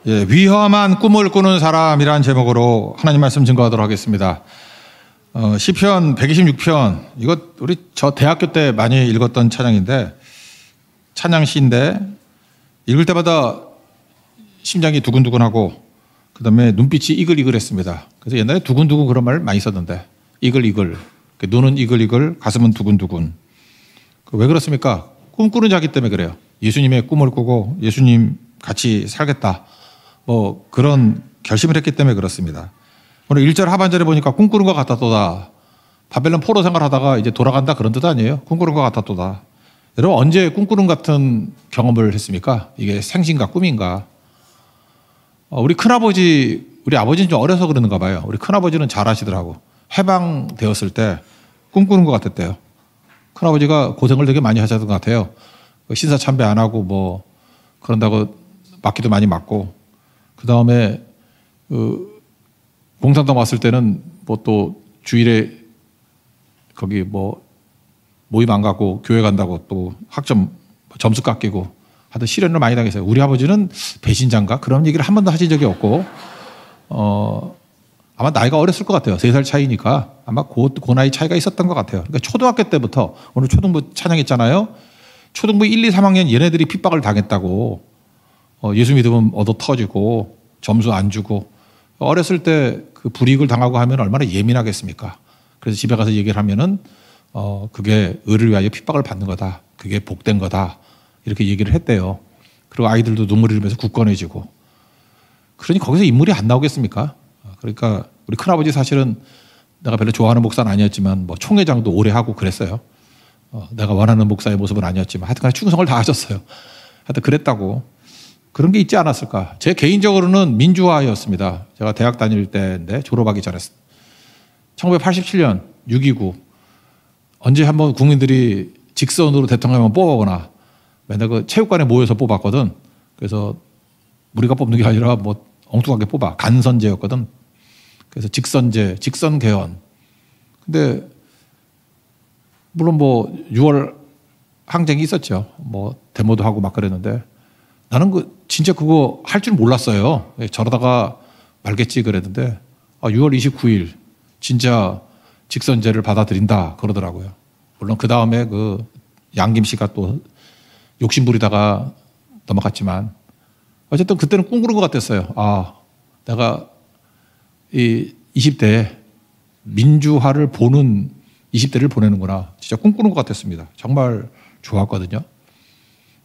예, 위험한 꿈을 꾸는 사람이라는 제목으로 하나님 말씀 증거하도록 하겠습니다. 시편 126편, 이거 우리 저 대학교 때 많이 읽었던 찬양인데, 찬양시인데 읽을 때마다 심장이 두근두근하고 그 다음에 눈빛이 이글이글했습니다. 그래서 옛날에 두근두근 그런 말 많이 썼는데, 이글이글, 눈은 이글이글, 가슴은 두근두근. 왜 그렇습니까? 꿈꾸는 자기 때문에 그래요. 예수님의 꿈을 꾸고 예수님 같이 살겠다, 뭐 그런 결심을 했기 때문에 그렇습니다. 오늘 1절 하반절에 보니까 꿈꾸는 것 같았도다. 바벨론 포로 생활하다가 이제 돌아간다, 그런 뜻 아니에요? 꿈꾸는 것 같았도다. 여러분, 언제 꿈꾸는 같은 경험을 했습니까? 이게 생신가 꿈인가? 우리 큰아버지, 우리 아버지는 좀 어려서 그러는가 봐요. 우리 큰아버지는 잘 하시더라고. 해방되었을 때 꿈꾸는 것 같았대요. 큰아버지가 고생을 되게 많이 하셨던 것 같아요. 신사 참배 안 하고 뭐 그런다고 맞기도 많이 맞고, 그 다음에 공산당 왔을 때는 뭐 또 주일에 거기 뭐 모임 안 가고 교회 간다고 또 학점 점수 깎이고 하여튼 시련을 많이 당했어요. 우리 아버지는 배신자인가 그런 얘기를 한 번도 하신 적이 없고, 아마 나이가 어렸을 것 같아요. 3살 차이니까 아마 그 나이 차이가 있었던 것 같아요. 그러니까 초등학교 때부터, 오늘 초등부 찬양했잖아요. 초등부 1, 2, 3학년 얘네들이 핍박을 당했다고. 예수 믿으면 얻어 터지고 점수 안 주고, 어렸을 때 그 불이익을 당하고 하면 얼마나 예민하겠습니까? 그래서 집에 가서 얘기를 하면은 그게 의를 위하여 핍박을 받는 거다, 그게 복된 거다, 이렇게 얘기를 했대요. 그리고 아이들도 눈물을 흘리면서 굳건해지고. 그러니 거기서 인물이 안 나오겠습니까? 그러니까 우리 큰아버지 사실은 내가 별로 좋아하는 목사는 아니었지만 뭐 총회장도 오래 하고 그랬어요. 내가 원하는 목사의 모습은 아니었지만 하여튼 충성을 다 하셨어요. 하여튼 그랬다고. 그런 게 있지 않았을까. 제 개인적으로는 민주화였습니다. 제가 대학 다닐 때인데, 졸업하기 전에 1987년 6.29 언제 한번 국민들이 직선으로 대통령을 뽑아보거나, 맨날 그 체육관에 모여서 뽑았거든. 그래서 우리가 뽑는 게 아니라 뭐 엉뚱하게 뽑아. 간선제였거든. 그래서 직선제, 직선개헌. 근데 물론 뭐 6월 항쟁이 있었죠. 뭐 데모도 하고 막 그랬는데, 나는 진짜 그거 할 줄 몰랐어요. 저러다가 말겠지 그랬는데, 6월 29일 진짜 직선제를 받아들인다 그러더라고요. 물론 그 다음에 그 양김 씨가 또 욕심부리다가 넘어갔지만, 어쨌든 그때는 꿈꾸는 것 같았어요. 내가 이 20대에 민주화를 보는 20대를 보내는구나. 진짜 꿈꾸는 것 같았습니다. 정말 좋았거든요.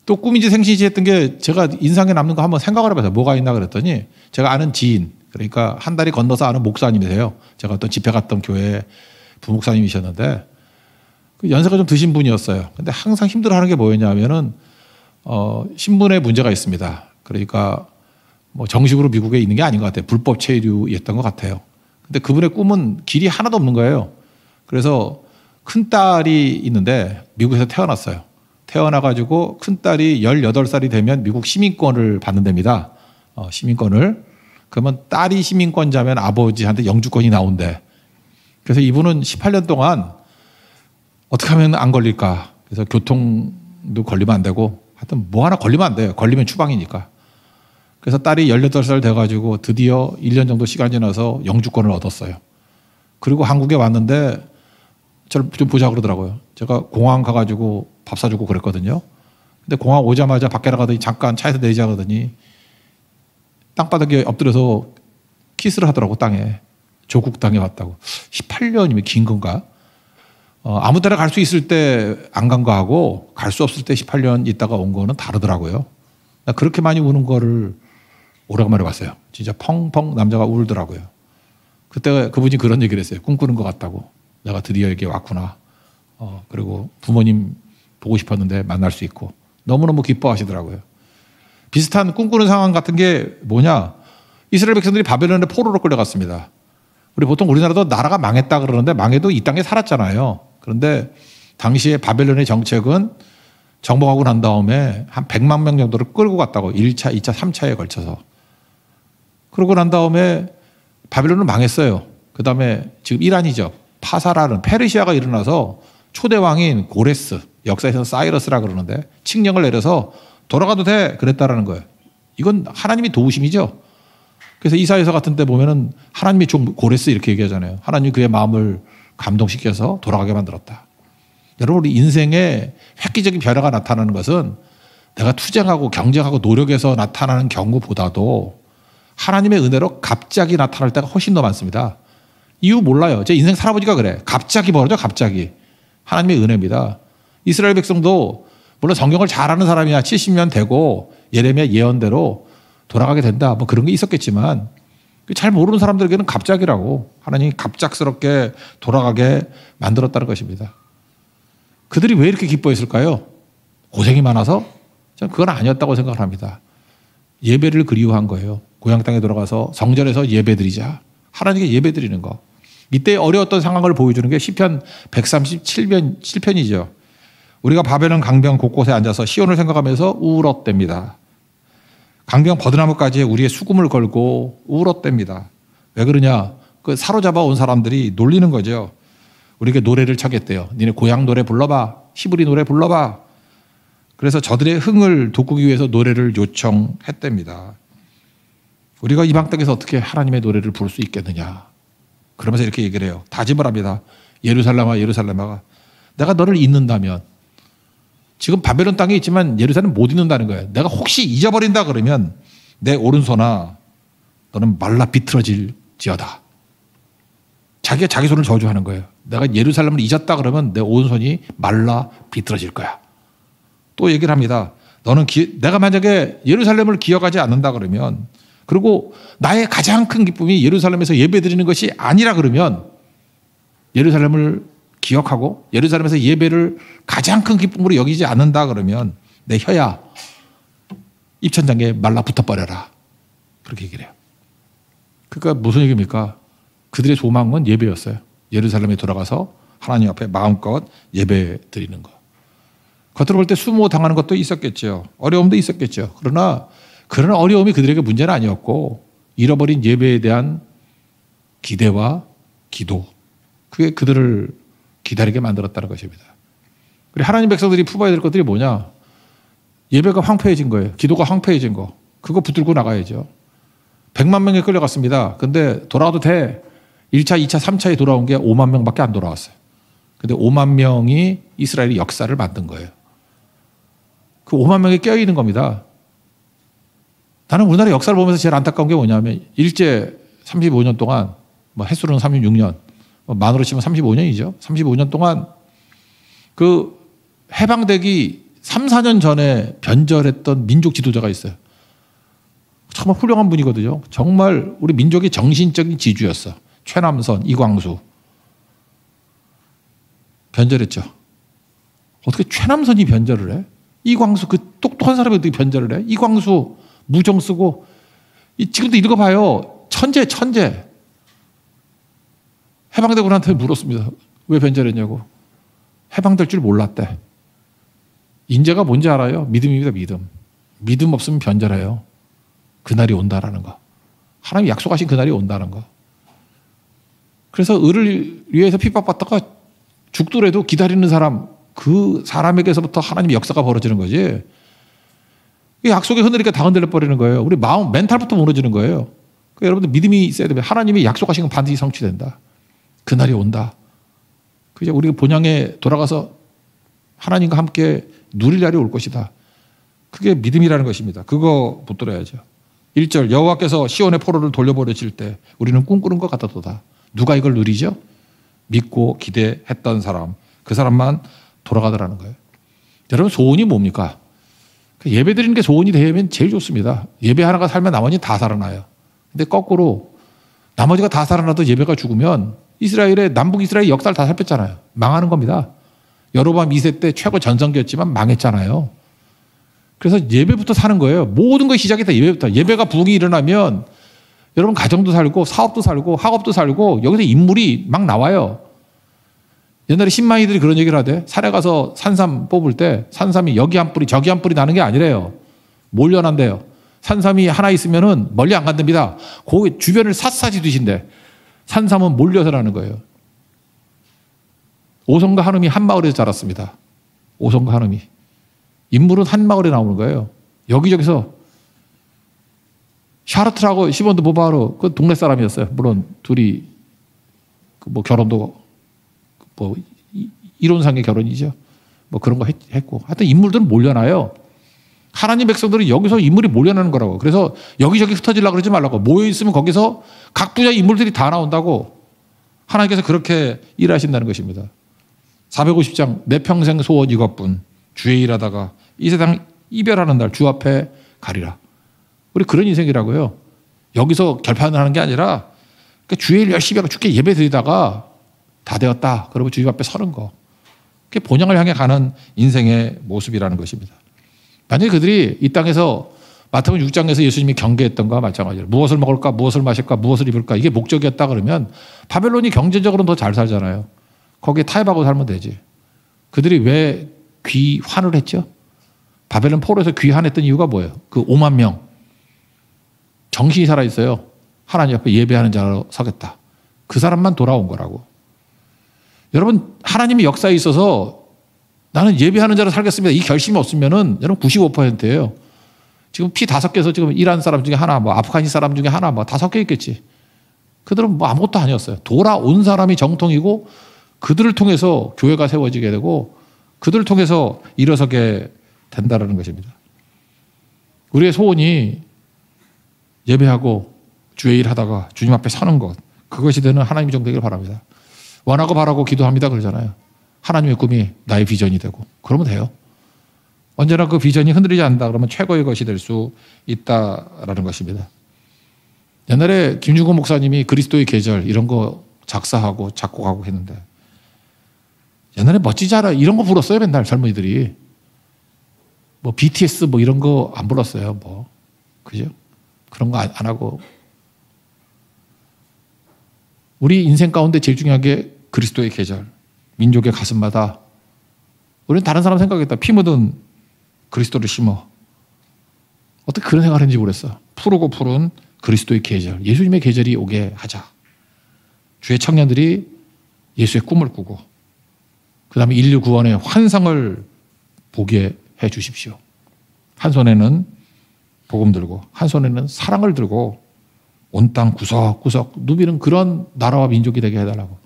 또 꿈인지 생신인지 했던 게, 제가 인상에 남는 거 한번 생각을 해봐서 뭐가 있나 그랬더니, 제가 아는 지인, 그러니까 한 다리 건너서 아는 목사님이세요. 제가 어떤 집회 갔던 교회 부목사님이셨는데, 그 연세가 좀 드신 분이었어요. 근데 항상 힘들어하는 게 뭐였냐면은 신분에 문제가 있습니다. 그러니까 뭐 정식으로 미국에 있는 게 아닌 것 같아요. 불법 체류였던 것 같아요. 근데 그분의 꿈은 길이 하나도 없는 거예요. 그래서 큰딸이 있는데 미국에서 태어났어요. 태어나가지고 큰딸이 18살이 되면 미국 시민권을 받는답니다. 시민권을. 그러면 딸이 시민권자면 아버지한테 영주권이 나온대. 그래서 이분은 18년 동안 어떻게 하면 안 걸릴까. 그래서 교통도 걸리면 안 되고, 하여튼 뭐 하나 걸리면 안 돼요. 걸리면 추방이니까. 그래서 딸이 18살 돼가지고 드디어 1년 정도 시간이 지나서 영주권을 얻었어요. 그리고 한국에 왔는데 저를 좀 보자 그러더라고요. 제가 공항 가가지고 밥 사주고 그랬거든요. 근데 공항 오자마자 밖에 나가더니 잠깐 차에서 내리자 하더니 땅바닥에 엎드려서 키스를 하더라고, 땅에. 조국 땅에 왔다고. 18년이면 긴 건가? 아무 데나 갈 수 있을 때 안 간 거하고 갈 수 없을 때 18년 있다가 온 거는 다르더라고요. 나 그렇게 많이 우는 거를 오래간만에 봤어요. 진짜 펑펑 남자가 울더라고요. 그때 그분이 그런 얘기를 했어요. 꿈꾸는 것 같다고. 내가 드디어 여기 왔구나. 그리고 부모님 보고 싶었는데 만날 수 있고. 너무너무 기뻐하시더라고요. 비슷한 꿈꾸는 상황 같은 게 뭐냐. 이스라엘 백성들이 바벨론에 포로로 끌려갔습니다. 보통 우리나라도 나라가 망했다 그러는데, 망해도 이 땅에 살았잖아요. 그런데 당시에 바벨론의 정책은 정복하고 난 다음에 한 100만 명 정도를 끌고 갔다고. 1차, 2차, 3차에 걸쳐서. 그러고 난 다음에 바벨론은 망했어요. 그 다음에 지금 이란이죠. 파사라는 페르시아가 일어나서 초대왕인 고레스, 역사에서는 사이러스라 그러는데, 칙령을 내려서 돌아가도 돼 그랬다라는 거예요. 이건 하나님이 도우심이죠. 그래서 이사야서 같은 데 보면은 하나님이 좀 고레스 이렇게 얘기하잖아요. 하나님이 그의 마음을 감동시켜서 돌아가게 만들었다. 여러분, 우리 인생에 획기적인 변화가 나타나는 것은 내가 투쟁하고 경쟁하고 노력해서 나타나는 경우보다도 하나님의 은혜로 갑자기 나타날 때가 훨씬 더 많습니다. 이유 몰라요. 제 인생 살아보니까 그래. 갑자기 벌어져, 갑자기. 하나님의 은혜입니다. 이스라엘 백성도 물론 성경을 잘 아는 사람이야 70년 되고 예레미야 예언대로 돌아가게 된다. 뭐 그런 게 있었겠지만 잘 모르는 사람들에게는 갑자기라고 하나님이 갑작스럽게 돌아가게 만들었다는 것입니다. 그들이 왜 이렇게 기뻐했을까요? 고생이 많아서? 저는 그건 아니었다고 생각을 합니다. 예배를 그리워한 거예요. 고향 땅에 돌아가서 성전에서 예배드리자. 하나님께 예배드리는 거. 이때 어려웠던 상황을 보여주는 게 시편 137편이죠. 우리가 바벨론 강변 곳곳에 앉아서 시온을 생각하면서 울었답니다. 강변 버드나무까지 우리의 수금을 걸고 울었답니다. 왜 그러냐? 그 사로잡아 온 사람들이 놀리는 거죠. 우리에게 노래를 차겠대요. 니네 고향 노래 불러봐. 히브리 노래 불러봐. 그래서 저들의 흥을 돋구기 위해서 노래를 요청했답니다. 우리가 이방 땅에서 어떻게 하나님의 노래를 부를 수 있겠느냐. 그러면서 이렇게 얘기를 해요. 다짐을 합니다. 예루살렘아 예루살렘아 내가 너를 잊는다면 지금 바벨론 땅에 있지만 예루살렘 못 잊는다는 거예요. 내가 혹시 잊어버린다 그러면 내 오른손아 너는 말라 비틀어질지어다. 자기가 자기 손을 저주하는 거예요. 내가 예루살렘을 잊었다 그러면 내 오른손이 말라 비틀어질 거야. 또 얘기를 합니다. 너는 내가 만약에 예루살렘을 기억하지 않는다 그러면 그리고 나의 가장 큰 기쁨이 예루살렘에서 예배드리는 것이 아니라 그러면 예루살렘을 기억하고 예루살렘에서 예배를 가장 큰 기쁨으로 여기지 않는다 그러면 내 혀야 입천장에 말라 붙어버려라. 그렇게 얘기를 해요. 그러니까 무슨 얘기입니까? 그들의 소망은 예배였어요. 예루살렘에 돌아가서 하나님 앞에 마음껏 예배 드리는 것. 겉으로 볼 때 수모당하는 것도 있었겠죠. 어려움도 있었겠죠. 그러나 그런 어려움이 그들에게 문제는 아니었고 잃어버린 예배에 대한 기대와 기도, 그게 그들을 기다리게 만들었다는 것입니다. 그리고 하나님 백성들이 품어야 될 것들이 뭐냐? 예배가 황폐해진 거예요. 기도가 황폐해진 거. 그거 붙들고 나가야죠. 100만 명이 끌려갔습니다. 근데 돌아와도 돼. 1차, 2차, 3차에 돌아온 게 5만 명밖에 안 돌아왔어요. 근데 5만 명이 이스라엘의 역사를 만든 거예요. 그 5만 명이 껴있는 겁니다. 나는 우리나라 역사를 보면서 제일 안타까운 게 뭐냐면 일제 35년 동안 뭐 햇수로는 36년 만으로 치면 35년이죠. 35년 동안 그 해방되기 3, 4년 전에 변절했던 민족 지도자가 있어요. 정말 훌륭한 분이거든요. 정말 우리 민족의 정신적인 지주였어. 최남선, 이광수. 변절했죠. 어떻게 최남선이 변절을 해? 이광수, 그 똑똑한 사람이 어떻게 변절을 해? 이광수 무정 쓰고 지금도 읽어봐요. 천재. 해방되고 나한테 물었습니다. 왜 변절했냐고. 해방될 줄 몰랐대. 인재가 뭔지 알아요? 믿음입니다. 믿음 없으면 변절해요. 그날이 온다라는 거. 하나님이 약속하신 그날이 온다는 거. 그래서 의를 위해서 핍박받다가 죽더라도 기다리는 사람, 그 사람에게서부터 하나님의 역사가 벌어지는 거지. 약속이 흔들리니까 다 흔들려 버리는 거예요. 우리 마음, 멘탈부터 무너지는 거예요. 그러니까 여러분들 믿음이 있어야 됩니다. 하나님이 약속하신 건 반드시 성취된다. 그날이 온다. 그저 우리가 본향에 돌아가서 하나님과 함께 누릴 날이 올 것이다. 그게 믿음이라는 것입니다. 그거 붙들어야죠. 1절 여호와께서 시온의 포로를 돌려보내실 때 우리는 꿈꾸는 것 같았도다. 누가 이걸 누리죠? 믿고 기대했던 사람. 그 사람만 돌아가더라는 거예요. 여러분 소원이 뭡니까? 예배 드리는 게 소원이 되면 제일 좋습니다. 예배 하나가 살면 나머지는 다 살아나요. 근데 거꾸로 나머지가 다 살아나도 예배가 죽으면 이스라엘의 남북 이스라엘 역사를 다 살폈잖아요. 망하는 겁니다. 여로보암 2세 때 최고 전성기였지만 망했잖아요. 그래서 예배부터 사는 거예요. 모든 것이 시작이 다 예배부터. 예배가 부흥이 일어나면 여러분 가정도 살고 사업도 살고 학업도 살고 여기서 인물이 막 나와요. 옛날에 신망이들이 그런 얘기를 하대. 산에 가서 산삼 뽑을 때 산삼이 여기 한 뿌리 저기 한 뿌리 나는 게 아니래요. 몰려난대요. 산삼이 하나 있으면은 멀리 안 간답니다. 그 주변을 샅샅이 드신대. 산삼은 몰려서 나는 거예요. 오성과 한음이 한 마을에서 자랐습니다. 오성과 한음이. 인물은 한 마을에 나오는 거예요. 여기저기서 샤르트라고 시몬 드 보바르 그 동네 사람이었어요. 물론 둘이 뭐 결혼도 뭐 이론상의 결혼이죠. 뭐 그런 거 했고. 하여튼 인물들은 몰려나요. 하나님 백성들은 여기서 인물이 몰려나는 거라고. 그래서 여기저기 흩어지려고 그러지 말라고. 모여있으면 거기서 각 분야의 인물들이 다 나온다고. 하나님께서 그렇게 일하신다는 것입니다. 450장 내 평생 소원 이것뿐 주의 일하다가 이 세상 이별하는 날 주 앞에 가리라. 우리 그런 인생이라고요. 여기서 결판을 하는 게 아니라 그러니까 주의 일 열심히 하고 주께 예배 드리다가 다 되었다. 그러고 주님 앞에 서는 거. 그게 본향을 향해 가는 인생의 모습이라는 것입니다. 만약에 그들이 이 땅에서 마태복음 6장에서 예수님이 경계했던 거와 마찬가지로 무엇을 먹을까 무엇을 마실까 무엇을 입을까 이게 목적이었다 그러면 바벨론이 경제적으로는 더 잘 살잖아요. 거기에 타협하고 살면 되지. 그들이 왜 귀환을 했죠? 바벨론 포로에서 귀환했던 이유가 뭐예요? 그 5만 명 정신이 살아있어요. 하나님 앞에 예배하는 자로 서겠다. 그 사람만 돌아온 거라고. 여러분 하나님의 역사에 있어서 나는 예배하는 자로 살겠습니다. 이 결심이 없으면은 여러분 95%예요. 지금 피 5개에서 지금 이란 사람 중에 하나, 뭐 아프가니스탄 사람 중에 하나, 뭐 5개 있겠지. 그들은 뭐 아무것도 아니었어요. 돌아온 사람이 정통이고 그들을 통해서 교회가 세워지게 되고 그들을 통해서 일어서게 된다는 것입니다. 우리의 소원이 예배하고 주의 일 하다가 주님 앞에 서는 것, 그것이 되는 하나님의 정되기를 바랍니다. 원하고 바라고 기도합니다 그러잖아요. 하나님의 꿈이 나의 비전이 되고 그러면 돼요. 언제나 그 비전이 흔들리지 않는다 그러면 최고의 것이 될 수 있다라는 것입니다. 옛날에 김중곤 목사님이 그리스도의 계절 이런 거 작사하고 작곡하고 했는데 옛날에 멋지지 않아 이런 거 불렀어요. 맨날 젊은이들이 뭐 BTS 뭐 이런 거 안 불렀어요. 뭐 그죠? 그런 거 안 하고 우리 인생 가운데 제일 중요한 게 그리스도의 계절, 민족의 가슴마다 우리는 다른 사람 생각했다. 피 묻은 그리스도를 심어. 어떻게 그런 생각을 했는지 모르겠어. 푸르고 푸른 그리스도의 계절, 예수님의 계절이 오게 하자. 주의 청년들이 예수의 꿈을 꾸고 그 다음에 인류 구원의 환상을 보게 해 주십시오. 한 손에는 복음 들고 한 손에는 사랑을 들고 온 땅 구석구석 누비는 그런 나라와 민족이 되게 해달라고.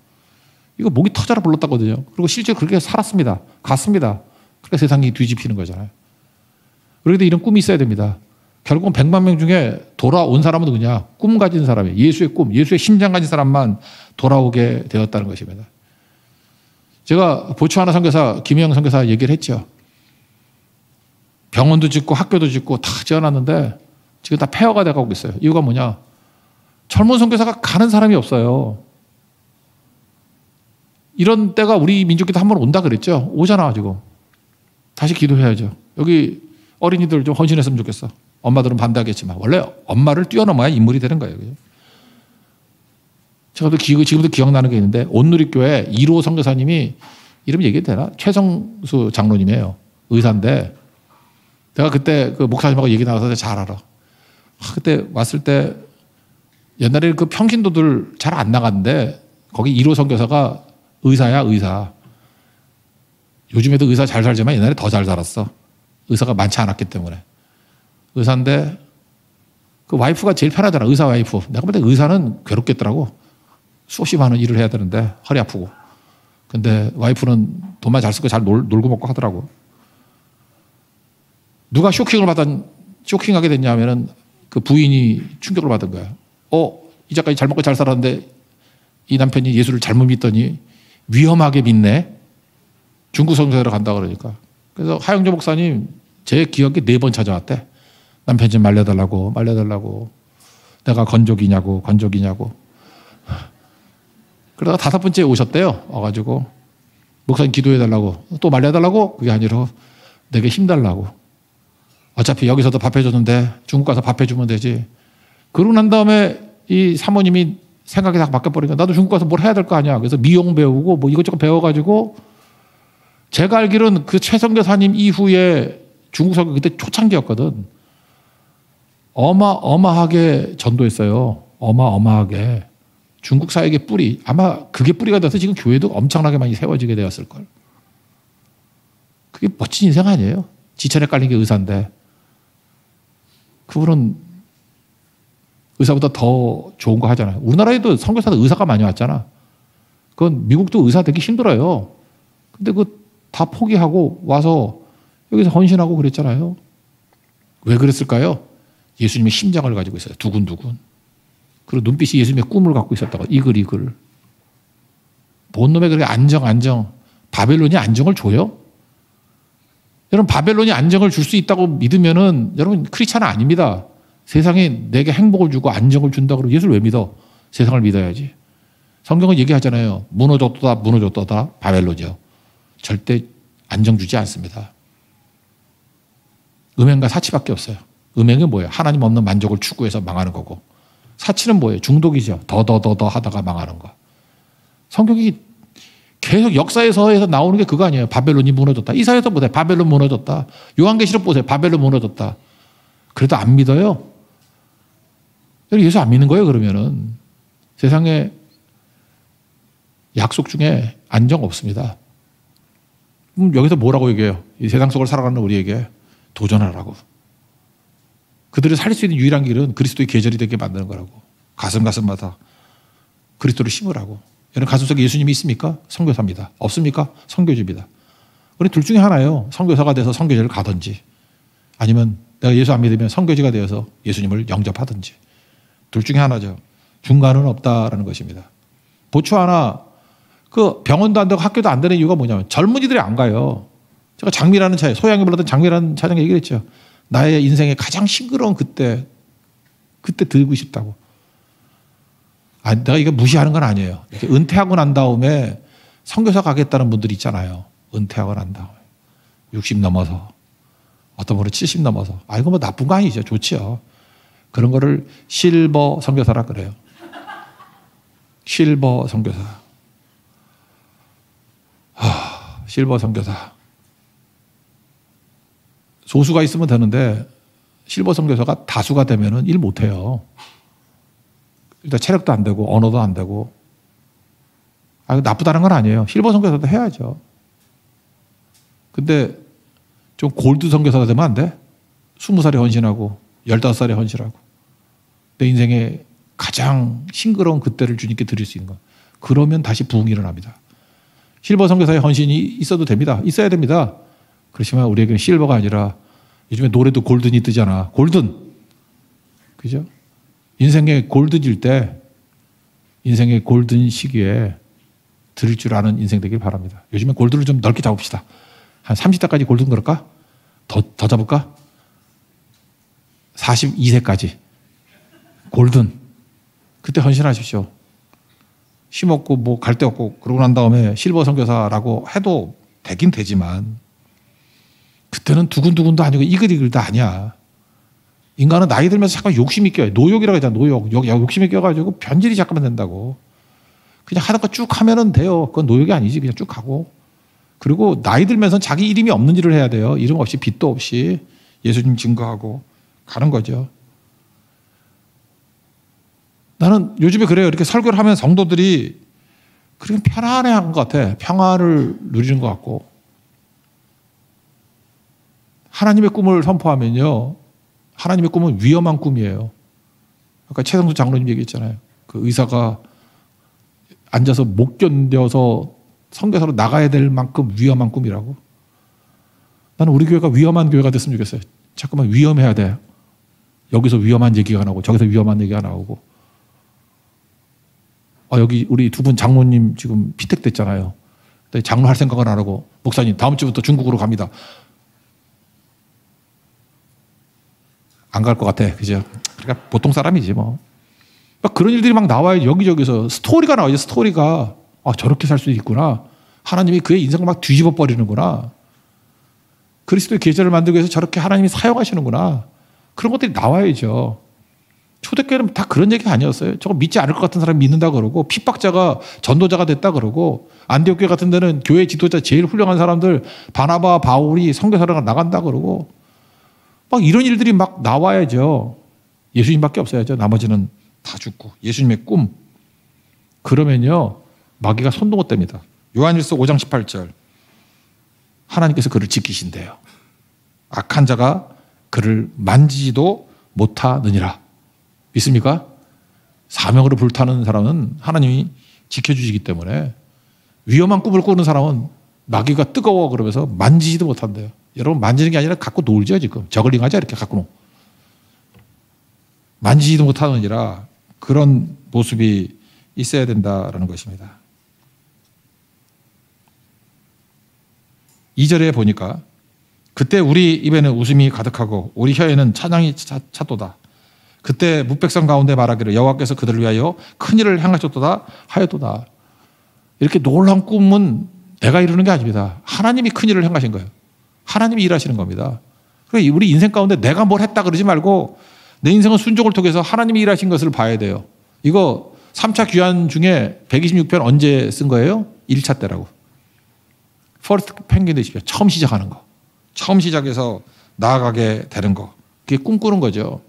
이거 목이 터져라 불렀다거든요. 그리고 실제로 그렇게 살았습니다. 갔습니다. 그러니까 세상이 뒤집히는 거잖아요. 그런데 이런 꿈이 있어야 됩니다. 결국은 100만 명 중에 돌아온 사람은 누구냐? 꿈 가진 사람이 예수의 꿈, 예수의 심장 가진 사람만 돌아오게 되었다는 것입니다. 제가 보츠와나 선교사 김혜영 선교사 얘기를 했죠. 병원도 짓고 학교도 짓고 다 지어놨는데 지금 다 폐허가 돼가고 있어요. 이유가 뭐냐? 젊은 선교사가 가는 사람이 없어요. 이런 때가 우리 민족에도 한 번 온다 그랬죠. 오잖아 지금. 다시 기도해야죠. 여기 어린이들 좀 헌신했으면 좋겠어. 엄마들은 반대하겠지만 원래 엄마를 뛰어넘어야 인물이 되는 거예요. 그죠? 제가 지금도 기억나는 게 있는데 온누리교회 1호 선교사님이 이름 얘기해도 되나? 최성수 장로님이에요. 의사인데 내가 그때 그 목사님하고 얘기 나와서 잘 알아. 그때 왔을 때 옛날에 그 평신도들 잘 안 나갔는데 거기 1호 선교사가 의사야 의사. 요즘에도 의사 잘 살지만 옛날에 더 잘 살았어. 의사가 많지 않았기 때문에. 의사인데 그 와이프가 제일 편하더라. 의사 와이프. 내가 볼 때 의사는 괴롭겠더라고. 수없이 많은 일을 해야 되는데 허리 아프고. 근데 와이프는 돈만 잘 쓰고 잘 놀고 먹고 하더라고. 누가 쇼킹하게 됐냐면은 그 부인이 충격을 받은 거야. 이제까지 잘 먹고 잘 살았는데 이 남편이 예수를 잘못 믿더니 위험하게 믿네. 중국 선교사로 간다 그러니까. 그래서 하영조 목사님 제 기억에 4번 찾아왔대. 남편 좀 말려달라고. 내가 건족이냐고. 그러다가 5번째 오셨대요. 와가지고 목사님 기도해달라고. 또 말려달라고? 그게 아니라 내게 힘달라고. 어차피 여기서도 밥 해줬는데 중국 가서 밥 해주면 되지. 그러고 난 다음에 이 사모님이 생각이 다 바뀌어버리니까 나도 중국 가서 뭘 해야 될 거 아니야. 그래서 미용 배우고 뭐 이것저것 배워가지고 제가 알기로는 그 최선교사님 이후에 중국 선교 그때 초창기였거든. 어마어마하게 전도했어요. 어마어마하게. 중국 사역의 뿌리. 아마 그게 뿌리가 돼서 지금 교회도 엄청나게 많이 세워지게 되었을걸. 그게 멋진 인생 아니에요? 지천에 깔린 게 의사인데. 그분은 의사보다 더 좋은 거 하잖아요. 우리나라에도 선교사도 의사가 많이 왔잖아. 그건 미국도 의사 되기 힘들어요. 근데 그 다 포기하고 와서 여기서 헌신하고 그랬잖아요. 왜 그랬을까요? 예수님의 심장을 가지고 있어요. 두근두근. 그리고 눈빛이 예수님의 꿈을 갖고 있었다고. 이글. 뭔 놈의 그렇게 안정. 바벨론이 안정을 줘요? 여러분, 바벨론이 안정을 줄 수 있다고 믿으면은 여러분 크리스찬은 아닙니다. 세상에 내게 행복을 주고 안정을 준다고 그러면 예수를 왜 믿어? 세상을 믿어야지. 성경은 얘기하잖아요. 무너졌다 바벨론이요. 절대 안정 주지 않습니다. 음행과 사치밖에 없어요. 음행은 뭐예요? 하나님 없는 만족을 추구해서 망하는 거고, 사치는 뭐예요? 중독이죠. 더 하다가 망하는 거. 성경이 계속 역사에서 나오는 게 그거 아니에요. 바벨론이 무너졌다. 이사야서 보세요. 바벨론 무너졌다. 요한계시록 보세요. 바벨론 무너졌다. 그래도 안 믿어요. 예수 안 믿는 거예요, 그러면은. 세상에 약속 중에 안정 없습니다. 여기서 뭐라고 얘기해요? 이 세상 속을 살아가는 우리에게 도전하라고. 그들을 살릴 수 있는 유일한 길은 그리스도의 계절이 되게 만드는 거라고. 가슴마다 그리스도를 심으라고. 여러분 가슴속에 예수님이 있습니까? 선교사입니다. 없습니까? 선교주입니다. 우리 둘 중에 하나예요. 선교사가 돼서 선교지를 가든지, 아니면 내가 예수 안 믿으면 선교지가 되어서 예수님을 영접하든지. 둘 중에 하나죠. 중간은 없다라는 것입니다. 보츠와나 그 병원도 안 되고 학교도 안 되는 이유가 뭐냐면 젊은이들이 안 가요. 제가 장미라는 차에, 소양이 불렀던 장미라는 차장에 얘기를 했죠. 나의 인생의 가장 싱그러운 그때 들고 싶다고. 내가 이거 무시하는 건 아니에요. 이렇게 은퇴하고 난 다음에 선교사 가겠다는 분들이 있잖아요. 은퇴하고 난 다음에 60 넘어서, 어떤 분은 70 넘어서. 이거 뭐 나쁜 거 아니죠. 좋지요. 그런 거를 실버 선교사라 그래요. 실버 선교사. 실버 선교사. 소수가 있으면 되는데 실버 선교사가 다수가 되면은 일 못해요. 일단 체력도 안 되고 언어도 안 되고. 나쁘다는 건 아니에요. 실버 선교사도 해야죠. 근데 좀 골드 선교사가 되면 안 돼? 20살에 헌신하고 15살에 헌신하고 내 인생에 가장 싱그러운 그때를 주님께 드릴 수 있는 거. 그러면 다시 부흥이 일어납니다. 실버 선교사의 헌신이 있어도 됩니다. 있어야 됩니다. 그렇지만 우리에게는 실버가 아니라, 요즘에 노래도 골든이 뜨잖아. 골든. 그죠? 인생의 골든일 때, 인생의 골든 시기에 드릴 줄 아는 인생 되길 바랍니다. 요즘에 골든을 좀 넓게 잡읍시다. 한 30대까지 골든 그럴까? 더 잡을까? 42세까지. 골든. 그때 헌신하십시오. 힘없고 뭐 갈 데 없고 그러고 난 다음에 실버 선교사라고 해도 되긴 되지만, 그때는 두근두근도 아니고 이글이글도 아니야. 인간은 나이 들면서 잠깐 욕심이 껴요. 노욕이라고 하잖아. 노욕. 욕심이 껴가지고 변질이 잠깐만 된다고. 그냥 하던 거 쭉 하면은 돼요. 그건 노욕이 아니지. 그냥 쭉 하고. 그리고 나이 들면서 자기 이름이 없는 일을 해야 돼요. 이름 없이 빚도 없이 예수님 증거하고 가는 거죠. 나는 요즘에 그래요. 이렇게 설교를 하면 성도들이 그렇게 편안해하는 것 같아. 평화를 누리는 것 같고. 하나님의 꿈을 선포하면요, 하나님의 꿈은 위험한 꿈이에요. 아까 최성수 장로님 얘기했잖아요. 그 의사가 앉아서 못 견뎌서 선교사로 나가야 될 만큼 위험한 꿈이라고. 나는 우리 교회가 위험한 교회가 됐으면 좋겠어요. 자꾸만 위험해야 돼. 여기서 위험한 얘기가 나오고 저기서 위험한 얘기가 나오고. 여기 우리 두 분 장로님 지금 피택됐잖아요. 장로 할 생각은 안 하고, 목사님 다음 주부터 중국으로 갑니다. 안 갈 것 같아. 그죠? 그러니까 보통 사람이지 뭐. 막 그런 일들이 막 나와요. 여기저기서 스토리가 나와요. 스토리가. 저렇게 살 수 있구나. 하나님이 그의 인생을 막 뒤집어 버리는구나. 그리스도의 계절을 만들기 위해서 저렇게 하나님이 사용하시는구나. 그런 것들이 나와야죠. 초대교회는 다 그런 얘기 아니었어요. 저거 믿지 않을 것 같은 사람이 믿는다 그러고, 핍박자가 전도자가 됐다 그러고, 안디옥 교회 같은 데는 교회 지도자 제일 훌륭한 사람들 바나바, 바울이 선교사로 나간다 그러고, 막 이런 일들이 막 나와야죠. 예수님밖에 없어야죠. 나머지는 다 죽고. 예수님의 꿈. 그러면요, 마귀가 손도 못 댑니다. 요한일서 5장 18절. 하나님께서 그를 지키신대요. 악한 자가 그를 만지지도 못하느니라. 믿습니까? 사명으로 불타는 사람은 하나님이 지켜주시기 때문에 위험한 꿈을 꾸는 사람은 마귀가 뜨거워 그러면서 만지지도 못한대요. 여러분 만지는 게 아니라 갖고 놀죠 지금. 저글링 하자 이렇게 갖고 놀. 만지지도 못하느니라 그런 모습이 있어야 된다라는 것입니다. 2절에 보니까 그때 우리 입에는 웃음이 가득하고 우리 혀에는 찬양이 찼도다. 그때 뭇백성 가운데 말하기를 여호와께서 그들을 위하여 큰일을 행하셨도다 하였도다. 이렇게 놀라운 꿈은 내가 이루는 게 아닙니다. 하나님이 큰일을 행하신 거예요. 하나님이 일하시는 겁니다. 그러니까 우리 인생 가운데 내가 뭘 했다 그러지 말고 내 인생은 순종을 통해서 하나님이 일하신 것을 봐야 돼요. 이거 3차 귀환 중에 126편 언제 쓴 거예요? 1차 때라고. 퍼스트 펭귄 되십시오. 처음 시작하는 거. 처음 시작해서 나아가게 되는 거. 그게 꿈꾸는 거죠.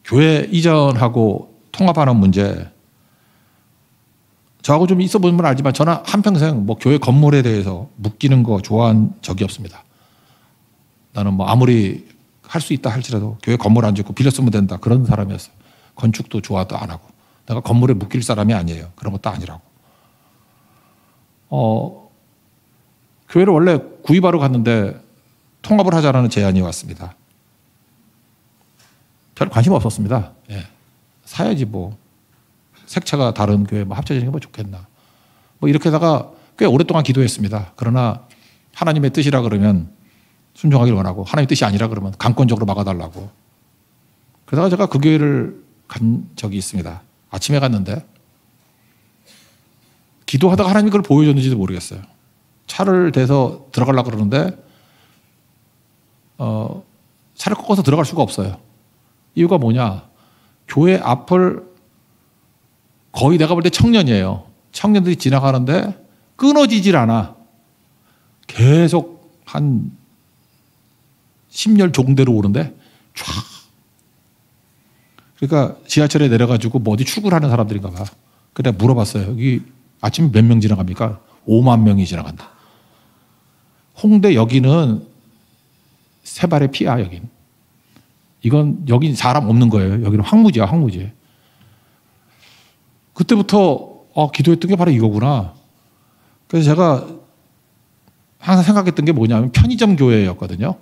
교회 이전하고 통합하는 문제. 저하고 좀 있어 보면 알지만 저는 한평생 뭐 교회 건물에 대해서 묶이는 거 좋아한 적이 없습니다. 나는 뭐 아무리 할 수 있다 할지라도 교회 건물 안 짓고 빌려 쓰면 된다 그런 사람이었어요. 건축도 좋아도 안 하고. 내가 건물에 묶일 사람이 아니에요. 그런 것도 아니라고. 교회를 원래 구입하러 갔는데 통합을 하자라는 제안이 왔습니다. 별 관심 없었습니다. 예. 사야지 뭐. 색채가 다른 교회 뭐 합쳐지는 게 뭐 좋겠나. 뭐 이렇게다가 꽤 오랫동안 기도했습니다. 그러나 하나님의 뜻이라 그러면 순종하기를 원하고 하나님의 뜻이 아니라 그러면 강권적으로 막아달라고. 그러다가 제가 그 교회를 간 적이 있습니다. 아침에 갔는데 기도하다가 하나님이 그걸 보여줬는지도 모르겠어요. 차를 대서 들어가려고 그러는데 차를 꺾어서 들어갈 수가 없어요. 이유가 뭐냐. 교회 앞을 거의 내가 볼 때 청년이에요. 청년들이 지나가는데 끊어지질 않아. 계속 한 10열 종대로 오는데 쫙. 그러니까 지하철에 내려가지고 뭐 어디 출근을 하는 사람들인가 봐. 그래 물어봤어요. 여기 아침에 몇 명 지나갑니까? 5만 명이 지나간다. 홍대 여기는 세 발의 피야 여긴. 이건 여긴 사람 없는 거예요. 여기는 황무지야 황무지. 그때부터 기도했던 게 바로 이거구나. 그래서 제가 항상 생각했던 게 뭐냐면 편의점 교회였거든요.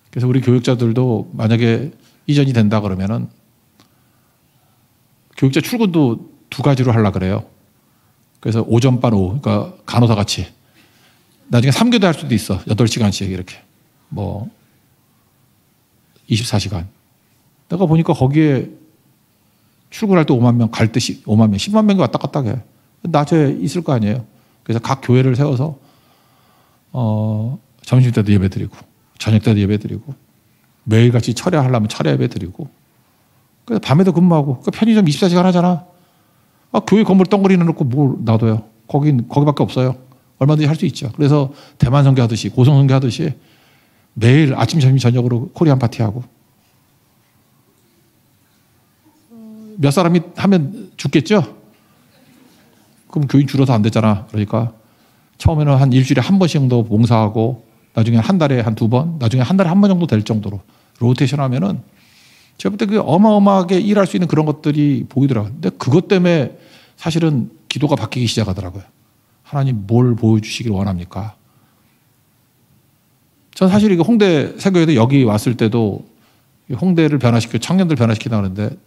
그래서 우리 교육자들도 만약에 이전이 된다 그러면은 교육자 출근도 2가지로 하려고 그래요. 그래서 오전반 오후, 그러니까 간호사 같이. 나중에 3교대 할 수도 있어. 8시간씩 이렇게. 뭐 24시간. 내가 보니까 거기에 출근할 때 5만 명, 갈 때 5만 명, 10만 명이 왔다 갔다 해. 낮에 있을 거 아니에요. 그래서 각 교회를 세워서 점심 때도 예배 드리고 저녁 때도 예배 드리고 매일같이 철야하려면 철야 예배 드리고 그래서 밤에도 근무하고 그 편의점 24시간 하잖아. 교회 건물 덩그리 넣어놓고 뭘 놔둬요. 거기밖에 없어요. 얼마든지 할 수 있죠. 그래서 대만 선교 하듯이 고성 선교 하듯이 매일 아침 점심 저녁으로 코리안 파티하고 몇 사람이 하면 죽겠죠? 그럼 교인 줄어서 안 되잖아. 그러니까 처음에는 한 일주일에 한 번씩 정도 봉사하고 나중에 한 달에 한 2번, 나중에 한 달에 한 번 정도 될 정도로 로테이션 하면은 제가 볼 때 그 어마어마하게 일할 수 있는 그런 것들이 보이더라고요. 근데 그것 때문에 사실은 기도가 바뀌기 시작하더라고요. 하나님 뭘 보여주시길 원합니까? 전 사실 이거 홍대 세교회도 여기 왔을 때도 홍대를 변화시키고 청년들 변화시키다 그러는데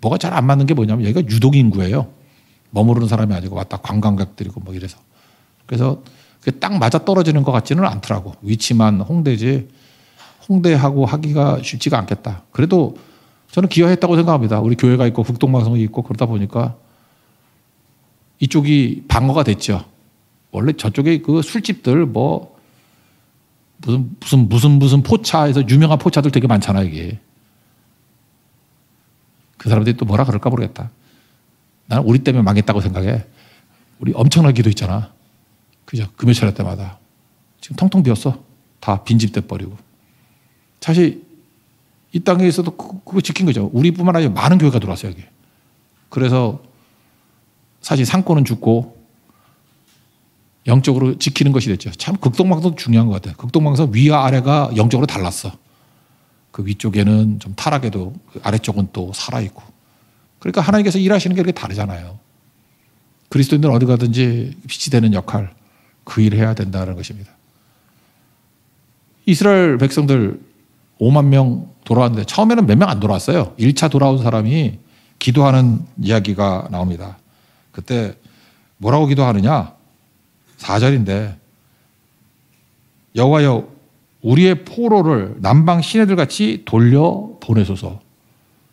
뭐가 잘 안 맞는 게 뭐냐면 여기가 유동인구예요. 머무르는 사람이 아니고 왔다 관광객들이고 뭐 이래서. 그래서 딱 맞아 떨어지는 것 같지는 않더라고. 위치만 홍대지 홍대하고 하기가 쉽지가 않겠다. 그래도 저는 기여했다고 생각합니다. 우리 교회가 있고 북동방송이 있고 그러다 보니까 이쪽이 방어가 됐죠. 원래 저쪽에 그 술집들 뭐 무슨 포차에서 유명한 포차들 되게 많잖아 이게. 그 사람들이 또 뭐라 그럴까 모르겠다. 나는 우리 때문에 망했다고 생각해. 우리 엄청난 기도 있잖아. 그죠? 금요철 때마다. 지금 텅텅 비었어. 다 빈집 돼버리고. 사실 이 땅에 있어도 그거 지킨 거죠. 우리뿐만 아니라 많은 교회가 들어왔어요 여기. 그래서 사실 상권은 죽고 영적으로 지키는 것이 됐죠. 참 극동방송 중요한 것 같아요. 극동방송 위와 아래가 영적으로 달랐어. 그 위쪽에는 좀 타락해도 그 아래쪽은 또 살아있고. 그러니까 하나님께서 일하시는 게 그렇게 다르잖아요. 그리스도인들은 어디 가든지 빛이 되는 역할, 그 일을 해야 된다는 것입니다. 이스라엘 백성들 5만 명 돌아왔는데 처음에는 몇 명 안 돌아왔어요. 1차 돌아온 사람이 기도하는 이야기가 나옵니다. 그때 뭐라고 기도하느냐? 4절인데 여호와여 우리의 포로를 남방 시내들 같이 돌려 보내소서.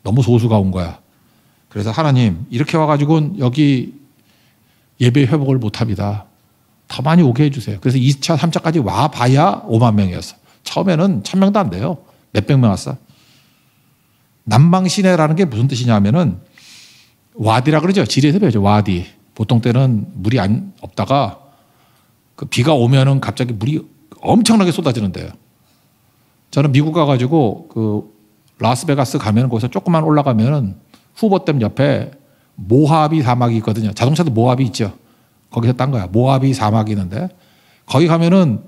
너무 소수가 온 거야. 그래서 하나님 이렇게 와가지고는 여기 예배 회복을 못합니다. 더 많이 오게 해주세요. 그래서 2차, 3차까지 와봐야 5만 명이었어. 처음에는 1000명도 안 돼요. 몇백 명 왔어. 남방 시내라는 게 무슨 뜻이냐 하면은 와디라 그러죠. 지리에서 배우죠. 와디. 보통 때는 물이 없다가 그 비가 오면은 갑자기 물이 엄청나게 쏟아지는데요. 저는 미국 가가지고 그 라스베가스 가면 거기서 조금만 올라가면은 후보댐 옆에 모하비 사막이 있거든요. 자동차도 모하비 있죠. 거기서 딴 거야. 모하비 사막이 있는데 거기 가면은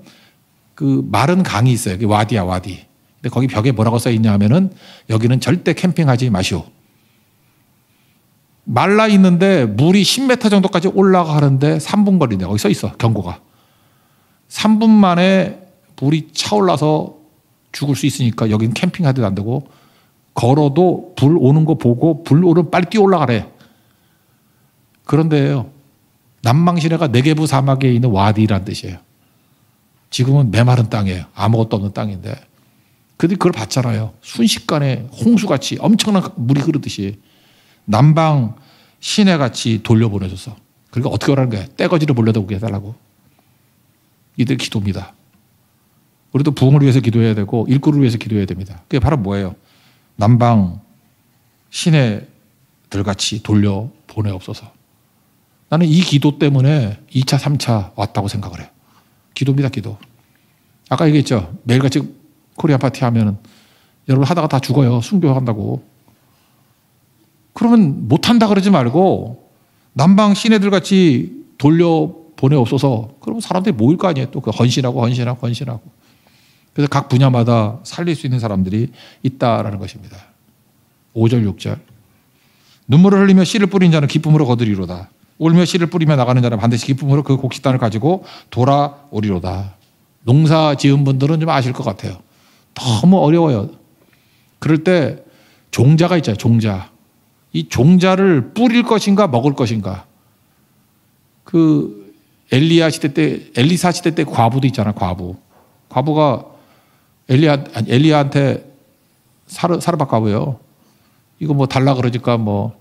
그 마른 강이 있어요. 와디야, 와디. 근데 거기 벽에 뭐라고 써 있냐 하면은 여기는 절대 캠핑하지 마시오. 말라 있는데 물이 10m 정도까지 올라가는데 3분 걸린대. 거기 써 있어. 경고가. 3분 만에 물이 차올라서 죽을 수 있으니까 여기는 캠핑하도 안 되고 걸어도 불 오는 거 보고 불 오면 빨리 뛰어 올라가래. 그런데요. 남방 시내가 네게부 사막에 있는 와디라는 뜻이에요. 지금은 메마른 땅이에요. 아무것도 없는 땅인데. 그들이 그걸 봤잖아요. 순식간에 홍수같이 엄청난 물이 흐르듯이 남방 시내같이 돌려보내줘서. 그러니까 어떻게 오라는 거예요? 떼거지를 몰려다 오게 해달라고. 이들 기도입니다. 우리도 부흥을 위해서 기도해야 되고 일꾼을 위해서 기도해야 됩니다. 그게 바로 뭐예요? 남방 시내들같이 돌려보내옵소서. 나는 이 기도 때문에 2차, 3차 왔다고 생각을 해요. 기도입니다, 기도. 아까 얘기했죠. 매일같이 코리안 파티 하면은 여러분 하다가 다 죽어요. 순교한다고. 그러면 못한다 그러지 말고 남방 시내들 같이 돌려보내옵소서. 그러면 사람들이 모일 거 아니에요. 또 그 헌신하고. 그래서 각 분야마다 살릴 수 있는 사람들이 있다라는 것입니다. 5절, 6절. 눈물을 흘리며 씨를 뿌린 자는 기쁨으로 거두리로다. 울며 씨를 뿌리며 나가는 자는 반드시 기쁨으로 그 곡식단을 가지고 돌아오리로다. 농사 지은 분들은 좀 아실 것 같아요. 너무 어려워요. 그럴 때 종자가 있잖아요. 종자. 이 종자를 뿌릴 것인가 먹을 것인가. 그 엘리사 시대 때 과부도 있잖아. 과부가 엘리야한테 사르밧 과부요. 이거 뭐 달라 그러니까 뭐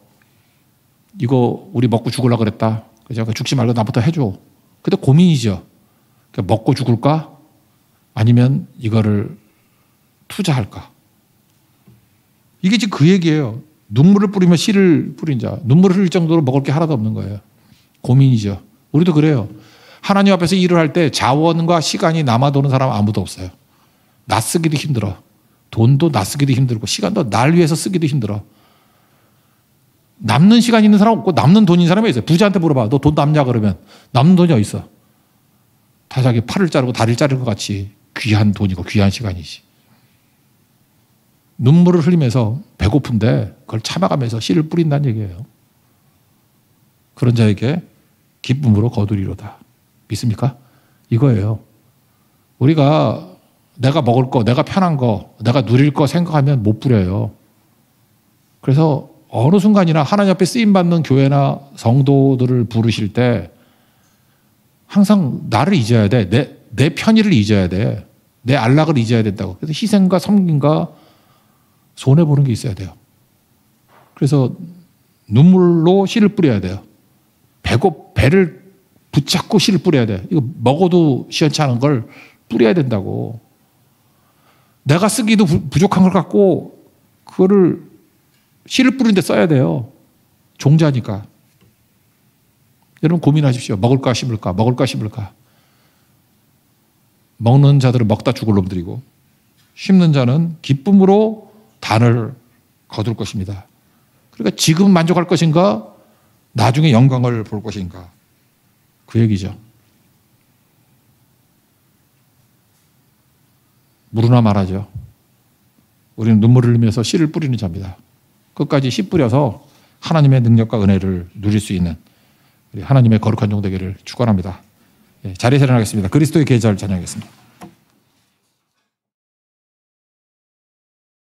이거 우리 먹고 죽으려고 그랬다. 그래서 죽지 말고 나부터 해줘. 근데 고민이죠. 먹고 죽을까? 아니면 이거를 투자할까? 이게 지금 그 얘기예요. 눈물을 뿌리며 씨를 뿌린 자. 눈물을 흘릴 정도로 먹을 게 하나도 없는 거예요. 고민이죠. 우리도 그래요. 하나님 앞에서 일을 할 때 자원과 시간이 남아도는 사람 아무도 없어요. 나 쓰기도 힘들어. 돈도 나 쓰기도 힘들고 시간도 날 위해서 쓰기도 힘들어. 남는 시간 있는 사람 없고 남는 돈 있는 사람이 있어요. 부자한테 물어봐. 너 돈 남냐 그러면 남는 돈이 어디 있어? 다 자기 팔을 자르고 다리를 자르는 것 같이 귀한 돈이고 귀한 시간이지. 눈물을 흘리면서 배고픈데 그걸 참아가면서 씨를 뿌린다는 얘기예요. 그런 자에게 기쁨으로 거두리로다. 믿습니까? 이거예요. 우리가 내가 먹을 거, 내가 편한 거, 내가 누릴 거 생각하면 못 뿌려요. 그래서 어느 순간이나 하나님 앞에 쓰임받는 교회나 성도들을 부르실 때 항상 나를 잊어야 돼. 내 편의를 잊어야 돼. 내 안락을 잊어야 된다고. 그래서 희생과 섬김과 손해보는 게 있어야 돼요. 그래서 눈물로 씨를 뿌려야 돼요. 배를 붙잡고 씨를 뿌려야 돼. 이거 먹어도 시원치 않은 걸 뿌려야 된다고. 내가 쓰기도 부족한 걸 갖고 그거를 씨를 뿌리는 데 써야 돼요. 종자니까. 여러분 고민하십시오. 먹을까 심을까? 먹을까 심을까? 먹는 자들은 먹다 죽을 놈들이고 심는 자는 기쁨으로 단을 거둘 것입니다. 그러니까 지금 만족할 것인가? 나중에 영광을 볼 것인가? 그 얘기죠. 무르나 말하죠. 우리는 눈물을 흘리면서 씨를 뿌리는 자입니다. 끝까지 씨 뿌려서 하나님의 능력과 은혜를 누릴 수 있는 우리 하나님의 거룩한 종 되기를 축원합니다. 자리에 일어나겠습니다. 그리스도의 계절 찬양하겠습니다.